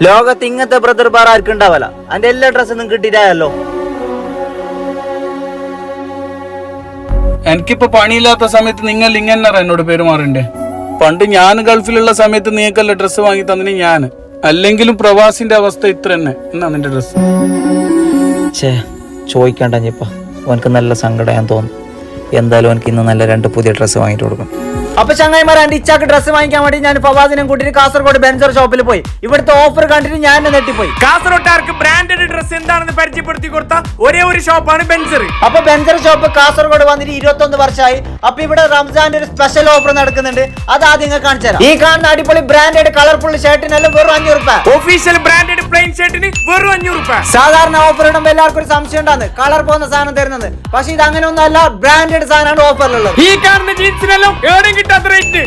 ലോകത്ത് ഇങ്ങനത്തെ brother bar ആർക്കും ഉണ്ടാവല. അതിന്റെ എല്ലാ ഡ്രസ്സൊന്നും കിട്ടിയിട്ടായല്ലോ. എനിക്കിപ്പോ പണിയില്ലാത്ത സമയത്ത് നിങ്ങൾ ഇങ്ങനെ എന്നോട് പെരുമാറണ്ടേ? പണ്ട് ഞാൻ ഗൾഫിലുള്ള സമയത്ത് നീക്കല്ല ഡ്രസ്സ് വാങ്ങി തന്നിന് ഞാൻ. അല്ലെങ്കിലും പ്രവാസിന്റെ അവസ്ഥ ഇത്ര തന്നെ. എന്നാ നിന്റെ ഡ്രസ്സ്? ചോദിക്കണ്ടപ്പ അവനക്ക് നല്ല സങ്കടം തോന്നുന്നു. എന്തായാലും എനിക്ക് ഇന്ന് നല്ല 2 പുതിയ ഡ്രസ്സ് വാങ്ങിട്ട് കൊടുക്കണം. അപ്പൊ ചങ്ങായിമാർ, എന്റെ ഇച്ചാക്ക് ഡ്രസ്സ് വാങ്ങിക്കാൻ വേണ്ടി ഞാൻ ഫവാസിനെ കൂട്ടിട്ട് കാസർഗോഡ് ബെൻസർ ഷോപ്പിൽ പോയി. ഇവിടുത്തെ ഓഫർ കണ്ടിട്ട് ഞാൻ നെട്ടിപ്പോയി. കാസർഗോട്ടുകാർക്ക് ബ്രാൻഡഡ് ഡ്രസ് എന്താണെന്ന് പരിചയപ്പെടുത്തി കൊടുത്ത ഒരേ ഒരു ഷോപ്പാണ് ബെൻസർ. അപ്പൊ ബെൻസർ ഷോപ്പ് കാസർഗോഡ് വന്നിട്ട് 21 വർഷമായി. അപ്പൊ ഇവിടെ റംസാന്റെ ഒരു സ്പെഷ്യൽ ഓഫർ നടക്കുന്നുണ്ട്. അത് ആദ്യം നിങ്ങൾ കാണിച്ചു തരാം. ഈ കാണുന്ന അടിപൊളി ബ്രാൻഡഡ് കളർഫുൾ ഷർട്ടിനെല്ലാം വെറും 500 രൂപ. ഒഫീഷ്യൽ ബ്രാൻഡഡ് പ്ലെയിൻ ഷർട്ടിന് വെറും 500 രൂപ. സാധാരണ ഓഫർ ഇടുമ്പോൾ എല്ലാവർക്കും ഒരു സംശയം ഉണ്ടാകുന്നത് കളർ പോകുന്ന സാധനം തരുന്നത്. പക്ഷെ ഇത് അങ്ങനെ ഒന്നല്ല, ബ്രാൻഡഡ് സാധനമാണ് ഓഫറിലുള്ളത്. ഈ കാണുന്ന ജീൻസിനെല്ലാം ഏടും കിട്ടാത്ത റേറ്റ്